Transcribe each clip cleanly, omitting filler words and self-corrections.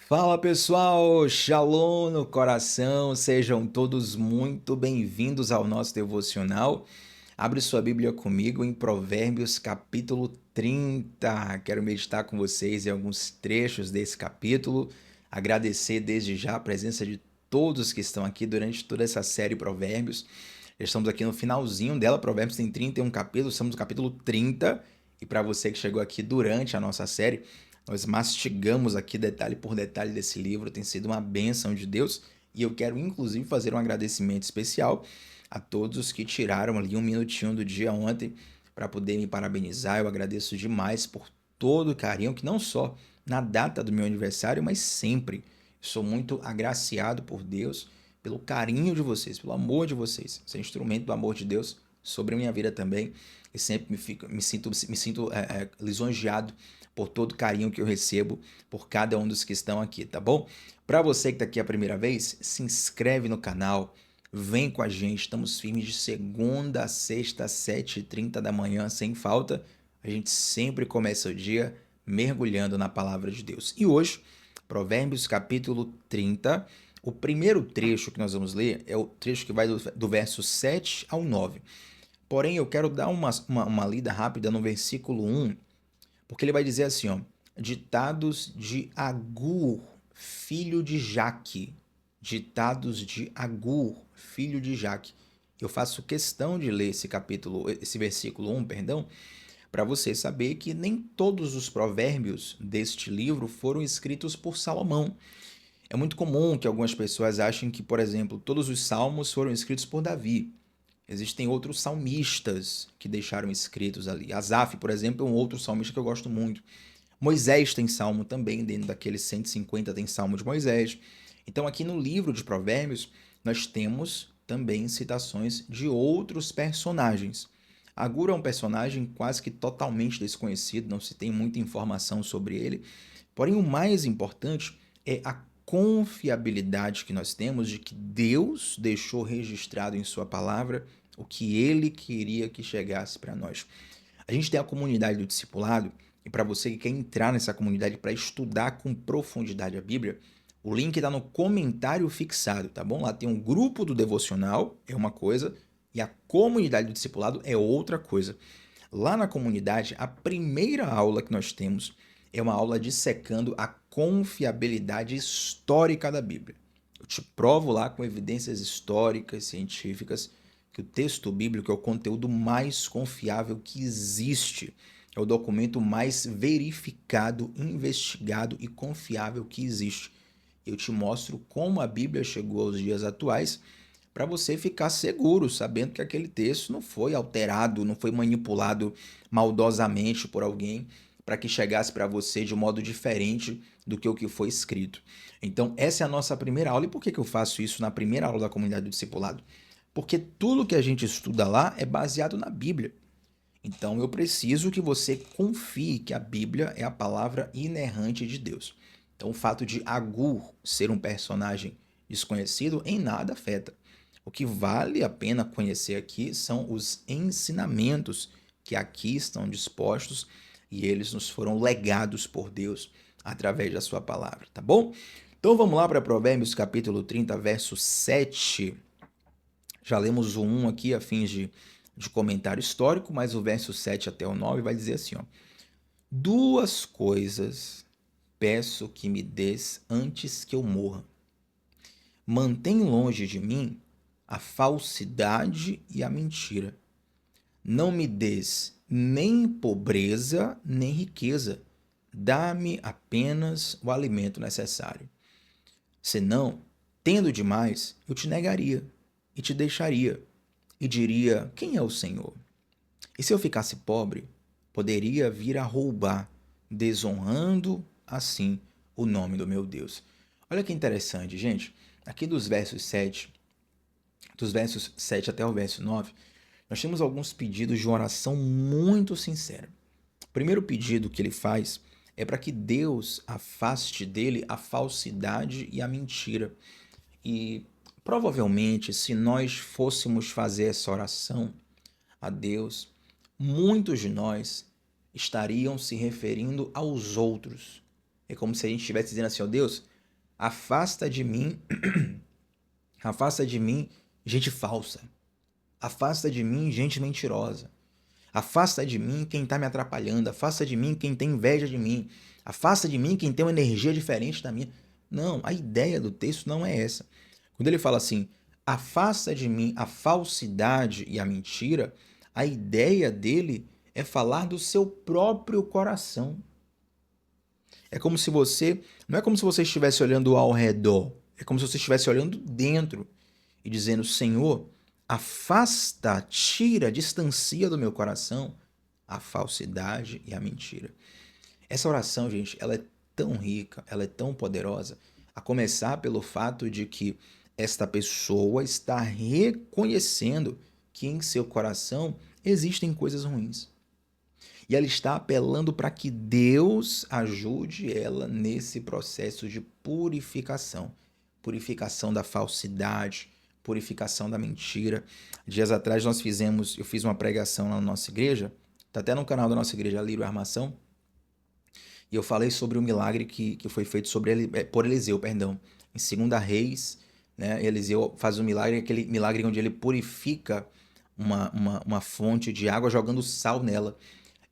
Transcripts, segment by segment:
Fala pessoal, Shalom no coração, sejam todos muito bem-vindos ao nosso devocional. Abre sua Bíblia comigo em Provérbios capítulo 30. Quero meditar com vocês em alguns trechos desse capítulo. Agradecer desde já a presença de todos que estão aqui durante toda essa série Provérbios. Estamos aqui no finalzinho dela, Provérbios tem 31 capítulos, estamos no capítulo 30. E para você que chegou aqui durante a nossa série, nós mastigamos aqui detalhe por detalhe desse livro, tem sido uma bênção de Deus e eu quero inclusive fazer um agradecimento especial a todos os que tiraram ali um minutinho do dia ontem para poder me parabenizar. Eu agradeço demais por todo o carinho, que não só na data do meu aniversário, mas sempre. Sou muito agraciado por Deus, pelo carinho de vocês, pelo amor de vocês. Ser instrumento do amor de Deus sobre a minha vida também. E sempre me sinto lisonjeado por todo o carinho que eu recebo por cada um dos que estão aqui, tá bom? Para você que está aqui a primeira vez, se inscreve no canal, vem com a gente, estamos firmes de segunda a sexta, às 7h30 da manhã, sem falta. A gente sempre começa o dia mergulhando na palavra de Deus. E hoje, Provérbios capítulo 30, o primeiro trecho que nós vamos ler é o trecho que vai do verso 7 ao 9. Porém, eu quero dar uma lida rápida no versículo 1, porque ele vai dizer assim, ó, ditados de Agur, filho de Jaque. Ditados de Agur, filho de Jaque. Eu faço questão de ler esse versículo 1, perdão, para você saber que nem todos os provérbios deste livro foram escritos por Salomão. É muito comum que algumas pessoas achem que, por exemplo, todos os salmos foram escritos por Davi. Existem outros salmistas que deixaram escritos ali. Asaf, por exemplo, é um outro salmista que eu gosto muito. Moisés tem salmo também, dentro daqueles 150 tem salmo de Moisés. Então, aqui no livro de Provérbios, nós temos também citações de outros personagens. Agur é um personagem quase que totalmente desconhecido, não se tem muita informação sobre ele. Porém, o mais importante é a confiabilidade que nós temos de que Deus deixou registrado em Sua palavra o que Ele queria que chegasse para nós. A gente tem a comunidade do discipulado, e para você que quer entrar nessa comunidade para estudar com profundidade a Bíblia, o link está no comentário fixado, tá bom? Lá tem um grupo do devocional, é uma coisa, e a comunidade do discipulado é outra coisa. Lá na comunidade, a primeira aula que nós temos é uma aula dissecando a confiabilidade histórica da Bíblia. Eu te provo lá com evidências históricas, científicas, que o texto bíblico é o conteúdo mais confiável que existe. É o documento mais verificado, investigado e confiável que existe. Eu te mostro como a Bíblia chegou aos dias atuais para você ficar seguro, sabendo que aquele texto não foi alterado, não foi manipulado maldosamente por alguém para que chegasse para você de um modo diferente do que o que foi escrito. Então, essa é a nossa primeira aula. E por que eu faço isso na primeira aula da comunidade do discipulado? Porque tudo que a gente estuda lá é baseado na Bíblia. Então, eu preciso que você confie que a Bíblia é a palavra inerrante de Deus. Então, o fato de Agur ser um personagem desconhecido em nada afeta. O que vale a pena conhecer aqui são os ensinamentos que aqui estão dispostos e eles nos foram legados por Deus através da sua palavra, tá bom? Então vamos lá para Provérbios capítulo 30, verso 7. Já lemos o 1 aqui a fins de comentário histórico, mas o verso 7 até o 9 vai dizer assim, ó: duas coisas peço que me des antes que eu morra. Mantém longe de mim a falsidade e a mentira. Não me des nem pobreza, nem riqueza. Dá-me apenas o alimento necessário. Senão, tendo demais, eu te negaria e te deixaria, e diria: quem é o Senhor? E se eu ficasse pobre, poderia vir a roubar, desonrando assim o nome do meu Deus. Olha que interessante, gente. Aqui dos versos 7 até o verso 9, nós temos alguns pedidos de oração muito sincera. O primeiro pedido que ele faz é para que Deus afaste dele a falsidade e a mentira. E provavelmente, se nós fôssemos fazer essa oração a Deus, muitos de nós estariam se referindo aos outros. É como se a gente estivesse dizendo assim, ó Deus, Afasta de mim, afasta de mim gente falsa. Afasta de mim gente mentirosa. Afasta de mim quem está me atrapalhando. Afasta de mim quem tem inveja de mim. Afasta de mim quem tem uma energia diferente da minha. Não, a ideia do texto não é essa. Quando ele fala assim, afasta de mim a falsidade e a mentira, a ideia dele é falar do seu próprio coração. É como se você, não é como se você estivesse olhando ao redor, é como se você estivesse olhando dentro e dizendo: Senhor, afasta, tira, distancia do meu coração a falsidade e a mentira. Essa oração, gente, ela é tão rica, ela é tão poderosa, a começar pelo fato de que esta pessoa está reconhecendo que em seu coração existem coisas ruins. E ela está apelando para que Deus ajude ela nesse processo de purificação. Purificação da falsidade, purificação da mentira. Dias atrás eu fiz uma pregação na nossa igreja, está até no canal da nossa igreja, Lírio Armação, e eu falei sobre o milagre que foi feito por Eliseu, perdão. Em 2 Reis, né, Eliseu faz um milagre, aquele milagre onde ele purifica uma fonte de água jogando sal nela.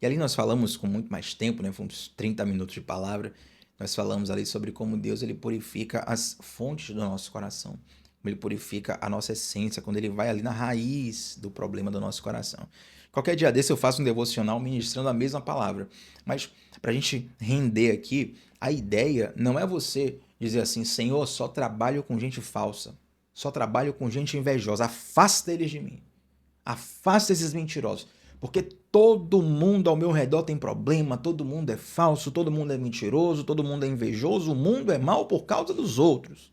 E ali nós falamos com muito mais tempo, né? Foi uns 30 minutos de palavra. Nós falamos ali sobre como Deus ele purifica as fontes do nosso coração. Como ele purifica a nossa essência, quando ele vai ali na raiz do problema do nosso coração. Qualquer dia desse eu faço um devocional ministrando a mesma palavra. Mas para a gente render aqui, a ideia não é você dizer assim, Senhor, só trabalho com gente falsa. Só trabalho com gente invejosa. Afasta eles de mim. Afasta esses mentirosos. Porque todo mundo ao meu redor tem problema, todo mundo é falso, todo mundo é mentiroso, todo mundo é invejoso, o mundo é mal por causa dos outros.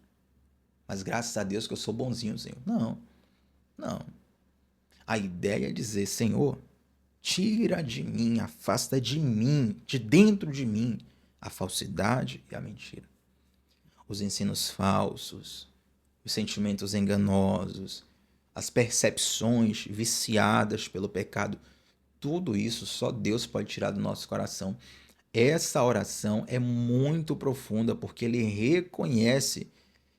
Mas graças a Deus que eu sou bonzinho, Senhor. Não, não. A ideia é dizer, Senhor, tira de mim, afasta de mim, de dentro de mim, a falsidade e a mentira. Os ensinos falsos, os sentimentos enganosos, as percepções viciadas pelo pecado. Tudo isso só Deus pode tirar do nosso coração. Essa oração é muito profunda porque ele reconhece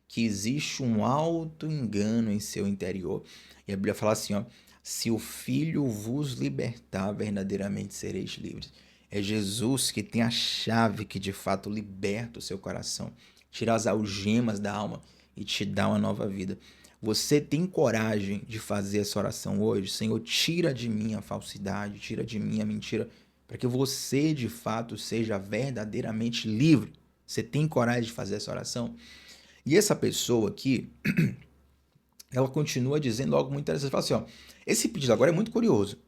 que existe um alto engano em seu interior. E a Bíblia fala assim, ó, se o Filho vos libertar, verdadeiramente sereis livres. É Jesus que tem a chave que de fato liberta o seu coração, tira as algemas da alma e te dá uma nova vida. Você tem coragem de fazer essa oração hoje? Senhor, tira de mim a falsidade, tira de mim a mentira, para que você de fato seja verdadeiramente livre. Você tem coragem de fazer essa oração? E essa pessoa aqui, ela continua dizendo algo muito interessante. Fala assim, ó, esse pedido agora é muito curioso.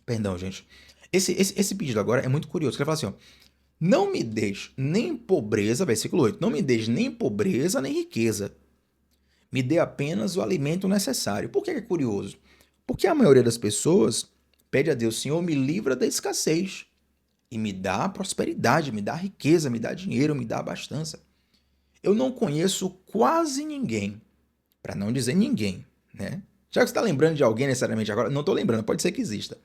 Perdão, gente. Esse pedido agora é muito curioso. Ele fala assim, ó, não me deixe nem pobreza, versículo 8, não me deixe nem pobreza nem riqueza. Me dê apenas o alimento necessário. Por que é curioso? Porque a maioria das pessoas pede a Deus, Senhor, me livra da escassez e me dá prosperidade, me dá riqueza, me dá dinheiro, me dá abastança. Eu não conheço quase ninguém, para não dizer ninguém, né? Já que você está lembrando de alguém necessariamente agora, não estou lembrando, pode ser que exista.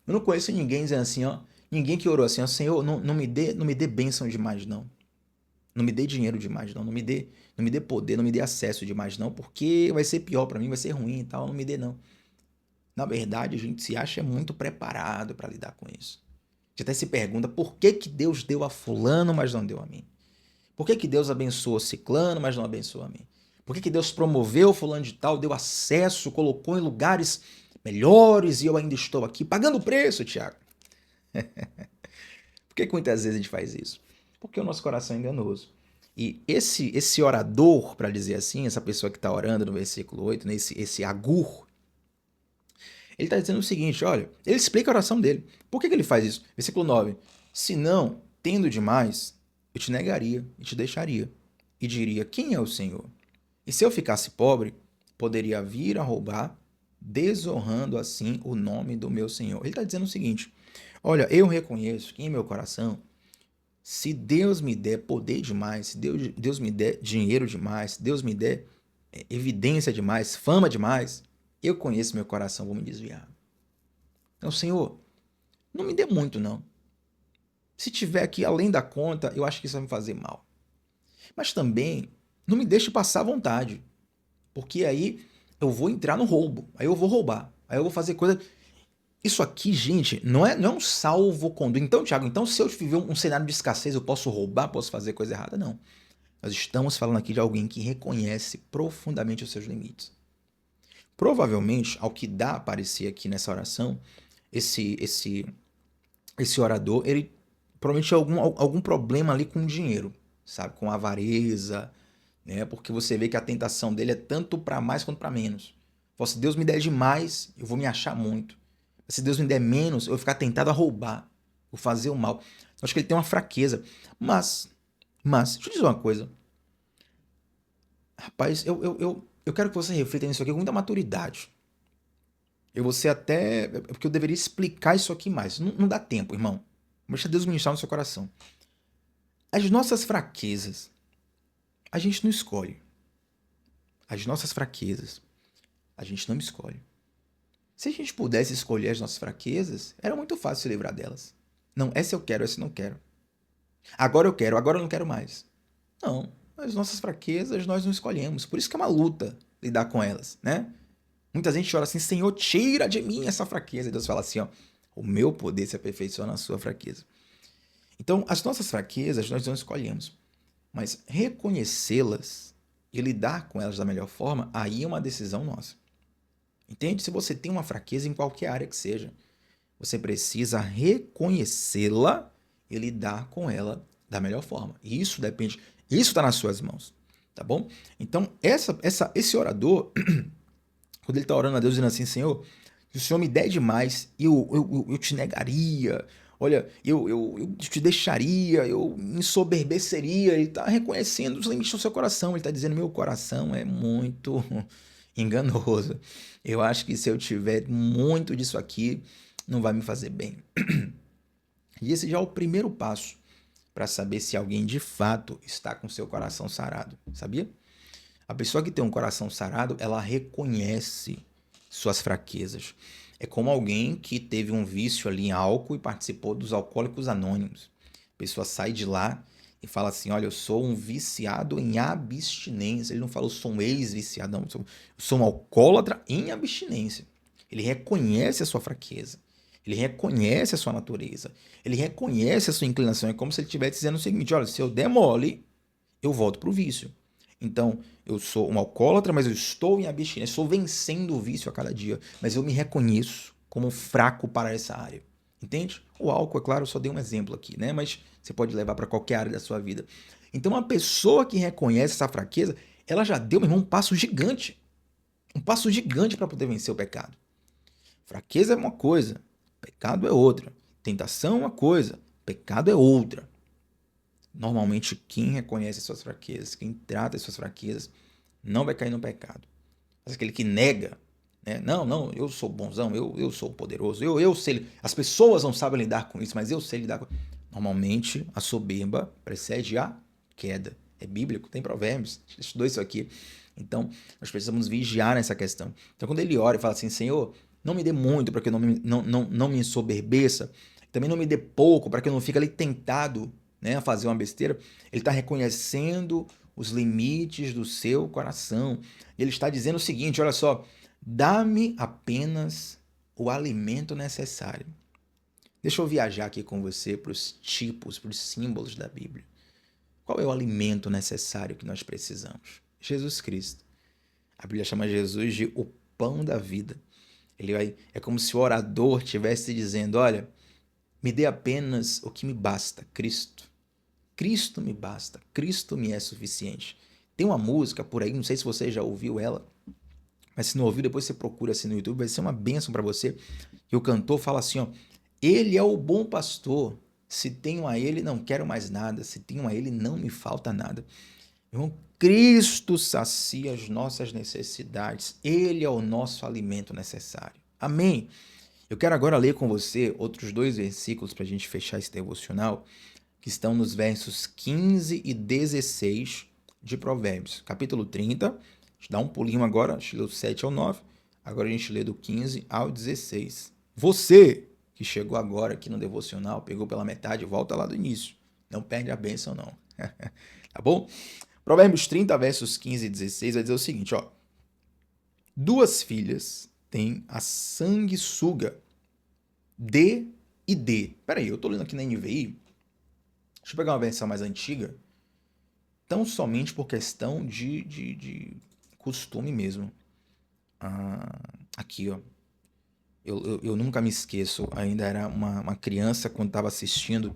Eu não conheço ninguém dizendo assim, ó, ninguém que orou assim, ó, Senhor, não me dê bênção demais, não. Não me dê dinheiro demais, não. Não me dê poder, não me dê acesso demais, não, porque vai ser pior para mim, vai ser ruim e tal. Não me dê, não. Na verdade, a gente se acha muito preparado para lidar com isso. A gente até se pergunta por que, que Deus deu a fulano, mas não deu a mim? Por que, que Deus abençoou ciclano, mas não abençoou a mim? Por que, que Deus promoveu fulano de tal, deu acesso, colocou em lugares melhores e eu ainda estou aqui pagando o preço, Tiago? Por que muitas vezes a gente faz isso? Porque o nosso coração é enganoso. E esse orador, para dizer assim, essa pessoa que está orando no versículo 8, né, esse agur, ele está dizendo o seguinte, olha, ele explica a oração dele. Por que ele faz isso? Versículo 9, se não, tendo demais, eu te negaria e te deixaria, e diria, quem é o Senhor? E se eu ficasse pobre, poderia vir a roubar, desonrando assim o nome do meu Senhor. Ele está dizendo o seguinte, olha, eu reconheço que em meu coração, se Deus me der poder demais, se Deus me der dinheiro demais, se Deus me der evidência demais, fama demais, eu conheço meu coração, vou me desviar. Então, Senhor, não me dê muito, não. Se tiver aqui além da conta, eu acho que isso vai me fazer mal. Mas também não me deixe passar à vontade, porque aí eu vou entrar no roubo, aí eu vou roubar, aí eu vou fazer coisa. Isso aqui, gente, não é um salvo-conduto. Então, Thiago, então se eu viver um cenário de escassez, eu posso roubar, posso fazer coisa errada? Não. Nós estamos falando aqui de alguém que reconhece profundamente os seus limites. Provavelmente, ao que dá a parecer aqui nessa oração, esse esse esse orador, ele provavelmente tinha algum problema ali com o dinheiro, sabe? Com a avareza, né? Porque você vê que a tentação dele é tanto para mais quanto para menos. Se Deus me der demais, eu vou me achar muito. Se Deus me der menos, eu vou ficar tentado a roubar, vou fazer o mal. Eu acho que ele tem uma fraqueza. Deixa eu dizer uma coisa. Rapaz, eu quero que você reflita nisso aqui com muita maturidade. Eu vou ser até. Porque eu deveria explicar isso aqui mais. Não dá tempo, irmão. Deixa Deus ministrar no seu coração. As nossas fraquezas, a gente não escolhe. As nossas fraquezas, a gente não escolhe. Se a gente pudesse escolher as nossas fraquezas, era muito fácil se livrar delas. Não, essa eu quero, essa eu não quero. Agora eu quero, agora eu não quero mais. Não, as nossas fraquezas nós não escolhemos. Por isso que é uma luta lidar com elas, né? Muita gente ora assim, Senhor, tira de mim essa fraqueza. E Deus fala assim, ó, o meu poder se aperfeiçoa na sua fraqueza. Então, as nossas fraquezas nós não escolhemos, mas reconhecê-las e lidar com elas da melhor forma, aí é uma decisão nossa. Entende? Se você tem uma fraqueza em qualquer área que seja, você precisa reconhecê-la e lidar com ela da melhor forma. E isso depende, isso está nas suas mãos, tá bom? Então, esse orador, quando ele está orando a Deus dizendo assim, Senhor, se o Senhor me der demais, eu te negaria, olha, eu te deixaria, eu me ensoberbeceria. Ele está reconhecendo os limites do seu coração, ele está dizendo, meu coração é muito enganoso. Eu acho que se eu tiver muito disso aqui, não vai me fazer bem. E esse já é o primeiro passo para saber se alguém de fato está com seu coração sarado, sabia? A pessoa que tem um coração sarado, ela reconhece suas fraquezas. É como alguém que teve um vício ali em álcool e participou dos Alcoólicos Anônimos. A pessoa sai de lá e fala assim, olha, eu sou um viciado em abstinência. Ele não fala, eu sou um ex-viciado, não. Eu sou um alcoólatra em abstinência. Ele reconhece a sua fraqueza. Ele reconhece a sua natureza. Ele reconhece a sua inclinação. É como se ele estivesse dizendo o seguinte, olha, se eu der mole, eu volto para o vício. Então, eu sou um alcoólatra, mas eu estou em abstinência, estou vencendo o vício a cada dia, mas eu me reconheço como fraco para essa área. Entende? O álcool, é claro, eu só dei um exemplo aqui, né? Mas você pode levar para qualquer área da sua vida. Então, uma pessoa que reconhece essa fraqueza, ela já deu, meu irmão, um passo gigante. Um passo gigante para poder vencer o pecado. Fraqueza é uma coisa, pecado é outra. Tentação é uma coisa, pecado é outra. Normalmente, quem reconhece suas fraquezas, quem trata as suas fraquezas, não vai cair no pecado. Mas aquele que nega, né? Não, eu sou bonzão, eu sou poderoso, eu sei. As pessoas não sabem lidar com isso, mas eu sei lidar com isso. Normalmente, a soberba precede a queda. É bíblico, tem provérbios, a gente estudou isso aqui. Então, nós precisamos vigiar nessa questão. Então, quando ele ora e fala assim, Senhor, não me dê muito para que eu não me ensoberbeça, também não me dê pouco para que eu não fique ali tentado, né, a fazer uma besteira, ele está reconhecendo os limites do seu coração. Ele está dizendo o seguinte, olha só, dá-me apenas o alimento necessário. Deixa eu viajar aqui com você para os tipos, para os símbolos da Bíblia. Qual é o alimento necessário que nós precisamos? Jesus Cristo. A Bíblia chama Jesus de o pão da vida. É como se o orador estivesse dizendo, olha, me dê apenas o que me basta, Cristo. Cristo me basta, Cristo me é suficiente. Tem uma música por aí, não sei se você já ouviu ela, mas se não ouviu, depois você procura assim no YouTube, vai ser uma bênção para você. E o cantor fala assim, ó, ele é o bom pastor, se tenho a ele não quero mais nada, se tenho a ele não me falta nada. Irmão, Cristo sacia as nossas necessidades, ele é o nosso alimento necessário. Amém? Eu quero agora ler com você outros 2 versículos para a gente fechar esse devocional, que estão nos versos 15 e 16 de Provérbios. Capítulo 30, a gente dá um pulinho agora, a gente lê do 7 ao 9, agora a gente lê do 15 ao 16. Você que chegou agora aqui no devocional, pegou pela metade, volta lá do início. Não perde a bênção, não. tá bom? Provérbios 30, versos 15 e 16 vai dizer o seguinte, ó. Duas filhas têm a sanguessuga D e D. Peraí, eu tô lendo aqui na NVI. Deixa eu pegar uma versão mais antiga. Tão somente por questão de costume mesmo. Aqui, ó. Eu nunca me esqueço. Ainda era uma criança quando estava assistindo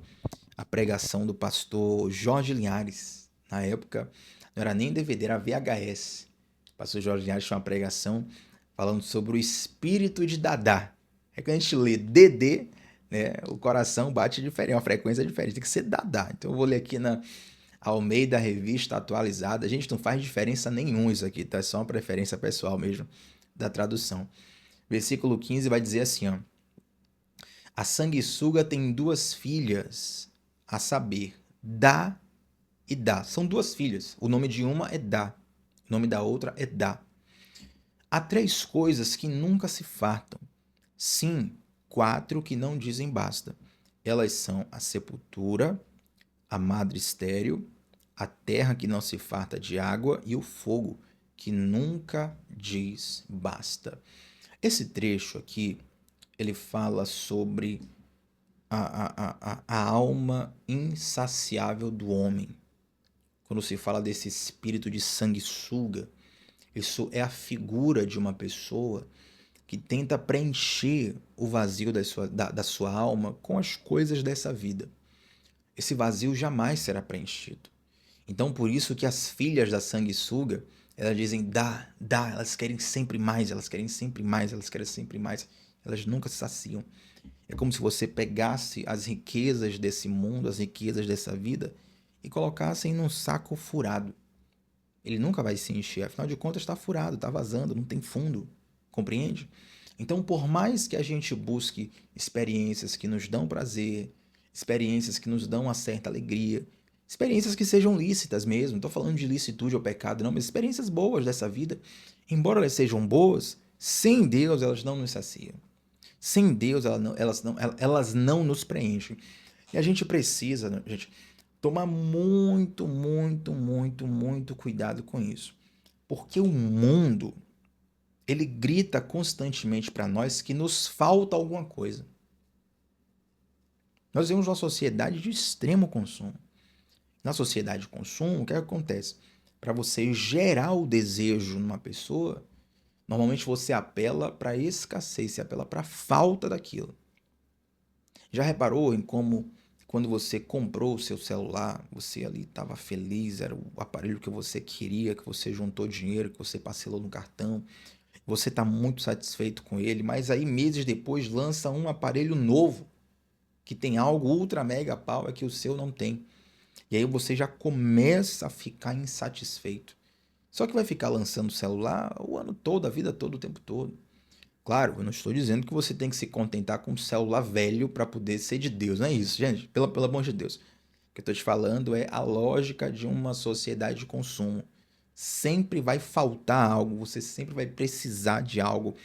a pregação do pastor Jorge Linhares. Na época, não era nem DVD, era VHS. O pastor Jorge Linhares tinha uma pregação falando sobre o espírito de Dadá. É que a gente lê DD, né? O coração bate diferente, uma frequência diferente. Tem que ser Dadá. Então eu vou ler aqui na Almeida Revista Atualizada. A gente não faz diferença nenhuma isso aqui, tá? É só uma preferência pessoal mesmo da tradução. Versículo 15 vai dizer assim, ó. A sanguessuga tem duas filhas, a saber, Dá e Dá. São duas filhas. O nome de uma é Dá. O nome da outra é Dá. Há três coisas que nunca se fartam. Sim, quatro que não dizem basta. Elas são a sepultura, a madre estéril, a terra que não se farta de água e o fogo que nunca diz basta. Esse trecho aqui, ele fala sobre a alma insaciável do homem. Quando se fala desse espírito de sanguessuga, isso é a figura de uma pessoa que tenta preencher o vazio da sua alma com as coisas dessa vida. Esse vazio jamais será preenchido. Então, por isso que as filhas da sanguessuga, elas dizem dá, dá, elas querem sempre mais, elas querem sempre mais, elas querem sempre mais. Elas nunca se saciam. É como se você pegasse as riquezas desse mundo, as riquezas dessa vida, e colocasse num saco furado. Ele nunca vai se encher, afinal de contas está furado, está vazando, não tem fundo. Compreende? Então, por mais que a gente busque experiências que nos dão prazer, experiências que nos dão uma certa alegria, experiências que sejam lícitas mesmo, não estou falando de licitude ou pecado, não, mas experiências boas dessa vida, embora elas sejam boas, sem Deus elas não nos saciam. Sem Deus elas não nos preenchem. E a gente precisa, né, gente, tomar muito, muito, muito, muito cuidado com isso. Porque o mundo, ele grita constantemente para nós que nos falta alguma coisa. Nós vivemos uma sociedade de extremo consumo. Na sociedade de consumo, o que acontece? Para você gerar o desejo numa pessoa, normalmente você apela para a escassez, você apela para a falta daquilo. Já reparou em como, quando você comprou o seu celular, você ali estava feliz, era o aparelho que você queria, que você juntou dinheiro, que você parcelou no cartão, você está muito satisfeito com ele, mas aí meses depois lança um aparelho novo, que tem algo ultra mega power que o seu não tem. E aí você já começa a ficar insatisfeito. Só que vai ficar lançando celular o ano todo, a vida toda, o tempo todo. Claro, eu não estou dizendo que você tem que se contentar com um celular velho para poder ser de Deus. Não é isso, gente. Pelo amor de Deus. O que eu estou te falando é a lógica de uma sociedade de consumo. Sempre vai faltar algo, você sempre vai precisar de algo.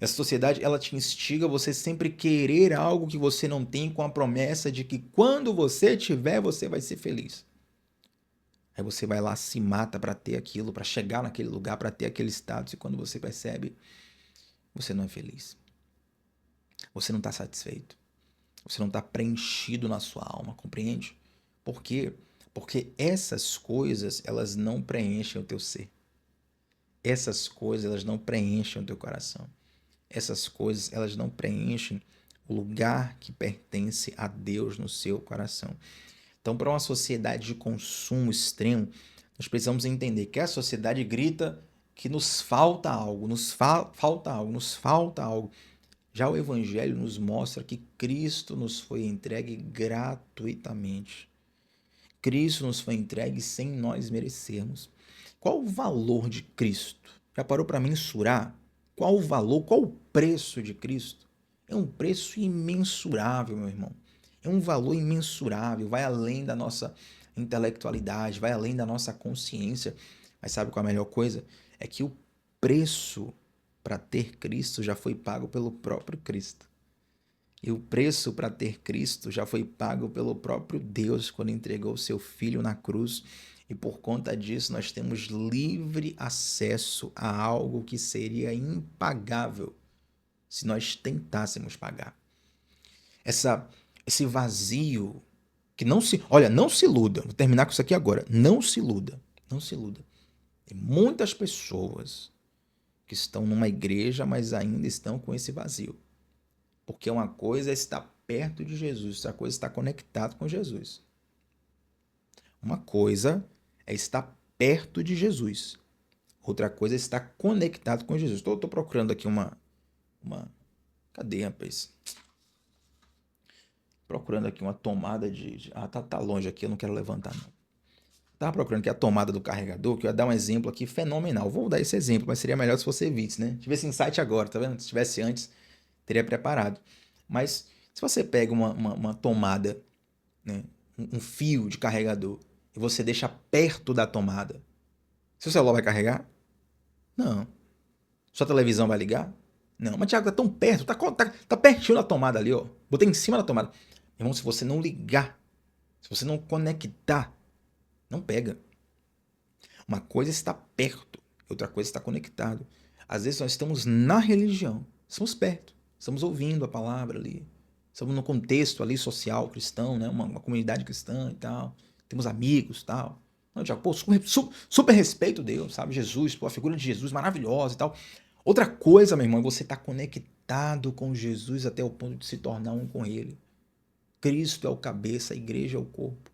Essa sociedade, ela te instiga a você sempre querer algo que você não tem, com a promessa de que quando você tiver, você vai ser feliz. Aí você vai lá, se mata para ter aquilo, para chegar naquele lugar, para ter aquele status, e quando você percebe, você não é feliz. Você não está satisfeito. Você não está preenchido na sua alma, compreende? Por quê? Porque essas coisas, elas não preenchem o teu ser. Essas coisas, elas não preenchem o teu coração. Essas coisas, elas não preenchem o lugar que pertence a Deus no seu coração. Então, para uma sociedade de consumo extremo, nós precisamos entender que a sociedade grita que nos falta algo, falta algo, nos falta algo. Já o Evangelho nos mostra que Cristo nos foi entregue gratuitamente. Cristo nos foi entregue sem nós merecermos. Qual o valor de Cristo? Já parou para mensurar? Qual o valor, qual o preço de Cristo? É um preço imensurável, meu irmão. É um valor imensurável, vai além da nossa intelectualidade, vai além da nossa consciência. Mas sabe qual é a melhor coisa? É que o preço para ter Cristo já foi pago pelo próprio Cristo. E o preço para ter Cristo já foi pago pelo próprio Deus quando entregou o seu Filho na cruz. E por conta disso, nós temos livre acesso a algo que seria impagável se nós tentássemos pagar. Esse vazio que não se... Olha, não se iluda. Vou terminar com isso aqui agora. Não se iluda. Não se iluda. Tem muitas pessoas que estão numa igreja, mas ainda estão com esse vazio. Porque uma coisa é estar perto de Jesus, outra coisa é estar conectado com Jesus. Uma coisa é estar perto de Jesus, outra coisa é estar conectado com Jesus. Estou procurando aqui uma... Cadê, rapaz? Procurando aqui uma tomada Ah, tá longe aqui, eu não quero levantar, não. Estava procurando aqui a tomada do carregador, que eu ia dar um exemplo aqui fenomenal. Vou dar esse exemplo, mas seria melhor se você visse, né? Tive esse insight agora, tá vendo? Se tivesse antes, teria preparado. Mas se você pega uma tomada, né, um fio de carregador, e você deixa perto da tomada, seu celular vai carregar? Não. Sua televisão vai ligar? Não. Mas, Thiago, tá tão perto, tá pertinho da tomada ali, ó. Botei em cima da tomada. Irmão, se você não ligar, se você não conectar, não pega. Uma coisa é estar perto, outra coisa é estar conectado. Às vezes nós estamos na religião, estamos perto, estamos ouvindo a palavra ali, estamos no contexto ali social cristão, né? Uma comunidade cristã e tal, temos amigos e tal. Não, Tiago, pô, super respeito Deus, sabe? Jesus, pô, a figura de Jesus maravilhosa e tal. Outra coisa, meu irmão, é você estar conectado com Jesus até o ponto de se tornar um com Ele. Cristo é o cabeça, a igreja é o corpo.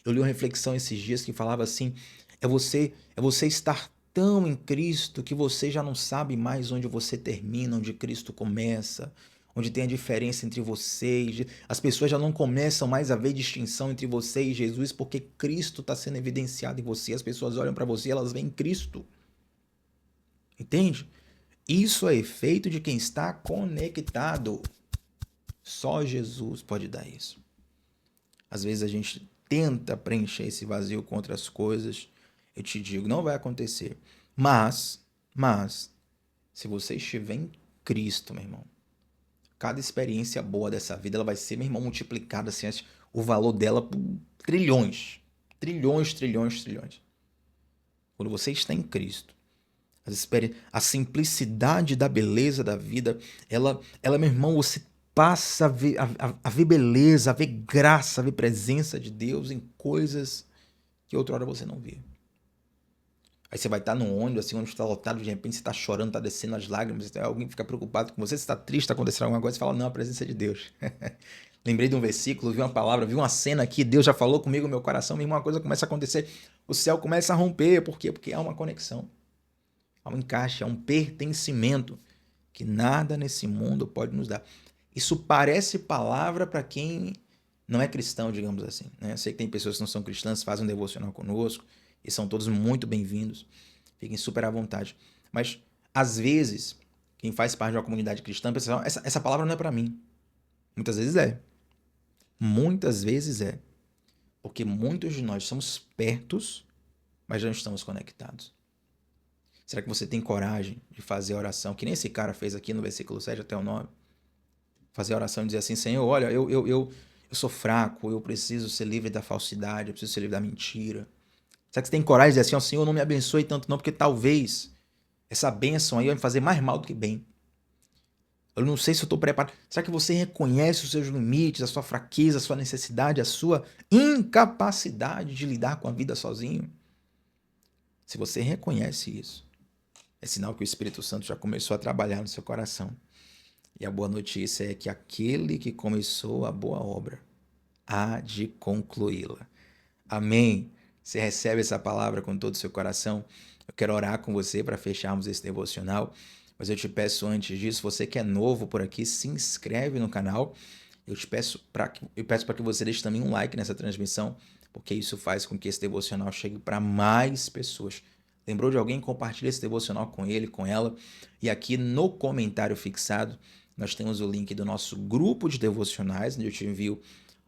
Eu li uma reflexão esses dias que falava assim: é você estar tão em Cristo que você já não sabe mais onde você termina, onde Cristo começa, onde tem a diferença entre você. As pessoas já não começam mais a ver distinção entre você e Jesus porque Cristo está sendo evidenciado em você. As pessoas olham para você e elas veem Cristo. Entende? Isso é efeito de quem está conectado. Só Jesus pode dar isso. Às vezes a gente tenta preencher esse vazio com outras coisas. Eu te digo, não vai acontecer. Mas, se você estiver em Cristo, meu irmão, cada experiência boa dessa vida, ela vai ser, meu irmão, multiplicada, assim, o valor dela por trilhões. Trilhões, trilhões, trilhões. Quando você está em Cristo, a simplicidade da beleza da vida, meu irmão, você passa a ver beleza, a ver graça, a ver presença de Deus em coisas que outrora você não via. Aí você vai estar no ônibus, assim, onde está lotado, de repente você está chorando, está descendo as lágrimas, alguém fica preocupado com você, você está triste, está acontecendo alguma coisa, você fala, não, a presença de Deus. Lembrei de um versículo, vi uma palavra, vi uma cena aqui, Deus já falou comigo no meu coração, mesmo uma coisa começa a acontecer, o céu começa a romper, por quê? Porque há uma conexão, há um encaixe, há um pertencimento que nada nesse mundo pode nos dar. Isso parece palavra para quem não é cristão, digamos assim, né? Eu sei que tem pessoas que não são cristãs, fazem um devocional conosco, e são todos muito bem-vindos. Fiquem super à vontade. Mas, às vezes, quem faz parte de uma comunidade cristã pensa, essa palavra não é para mim. Muitas vezes é. Muitas vezes é. Porque muitos de nós somos pertos, mas não estamos conectados. Será que você tem coragem de fazer a oração, que nem esse cara fez aqui no versículo 7 até o 9? Fazer a oração e dizer assim, Senhor, olha, eu sou fraco, eu preciso ser livre da falsidade, eu preciso ser livre da mentira. Será que você tem coragem de dizer assim, ó, Senhor, não me abençoe tanto não, porque talvez essa bênção aí vai me fazer mais mal do que bem. Eu não sei se eu estou preparado. Será que você reconhece os seus limites, a sua fraqueza, a sua necessidade, a sua incapacidade de lidar com a vida sozinho? Se você reconhece isso, é sinal que o Espírito Santo já começou a trabalhar no seu coração. E a boa notícia é que aquele que começou a boa obra há de concluí-la. Amém. Você recebe essa palavra com todo o seu coração? Eu quero orar com você para fecharmos esse devocional, mas eu te peço antes disso, você que é novo por aqui, se inscreve no canal. Eu peço para que você deixe também um like nessa transmissão, porque isso faz com que esse devocional chegue para mais pessoas. Lembrou de alguém? Compartilha esse devocional com ele, com ela. E aqui no comentário fixado, nós temos o link do nosso grupo de devocionais, onde eu te envio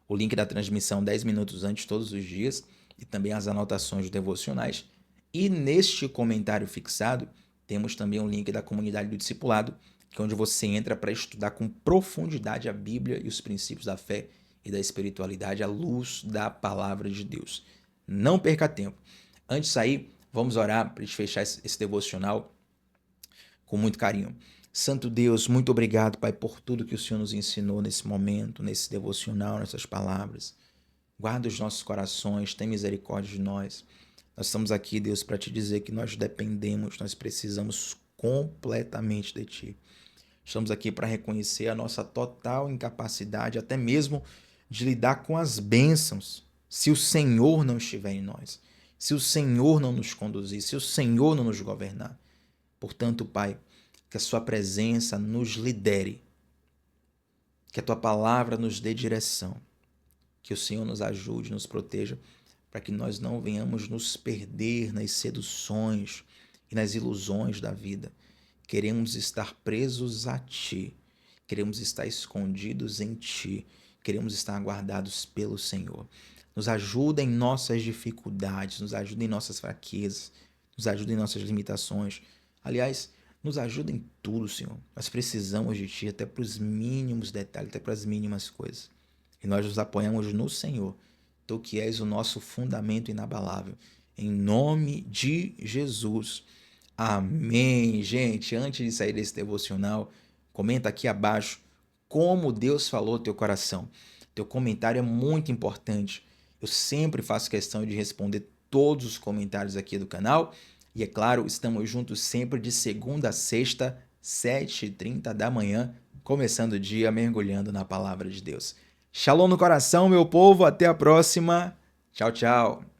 o link da transmissão 10 minutos antes todos os dias e também as anotações devocionais. E neste comentário fixado, temos também um link da comunidade do discipulado, que é onde você entra para estudar com profundidade a Bíblia e os princípios da fé e da espiritualidade à luz da palavra de Deus. Não perca tempo. Antes de sair, vamos orar para a gente fechar esse devocional com muito carinho. Santo Deus, muito obrigado, Pai, por tudo que o Senhor nos ensinou nesse momento, nesse devocional, nessas palavras. Guarda os nossos corações, tem misericórdia de nós. Nós estamos aqui, Deus, para te dizer que nós dependemos, nós precisamos completamente de Ti. Estamos aqui para reconhecer a nossa total incapacidade, até mesmo de lidar com as bênçãos, se o Senhor não estiver em nós, se o Senhor não nos conduzir, se o Senhor não nos governar. Portanto, Pai, que a Sua presença nos lidere, que a Tua palavra nos dê direção, que o Senhor nos ajude, nos proteja, para que nós não venhamos nos perder nas seduções e nas ilusões da vida. Queremos estar presos a Ti, queremos estar escondidos em Ti, queremos estar guardados pelo Senhor. Nos ajuda em nossas dificuldades, nos ajuda em nossas fraquezas, nos ajuda em nossas limitações. Aliás, nos ajuda em tudo, Senhor. Nós precisamos de Ti até para os mínimos detalhes, até para as mínimas coisas. E nós nos apoiamos no Senhor, Tu que és o nosso fundamento inabalável. Em nome de Jesus. Amém. Gente, antes de sair desse devocional, comenta aqui abaixo como Deus falou ao teu coração. Teu comentário é muito importante. Eu sempre faço questão de responder todos os comentários aqui do canal. E é claro, estamos juntos sempre de segunda a sexta, 7h30 da manhã, começando o dia mergulhando na palavra de Deus. Shalom no coração, meu povo. Até a próxima. Tchau, tchau.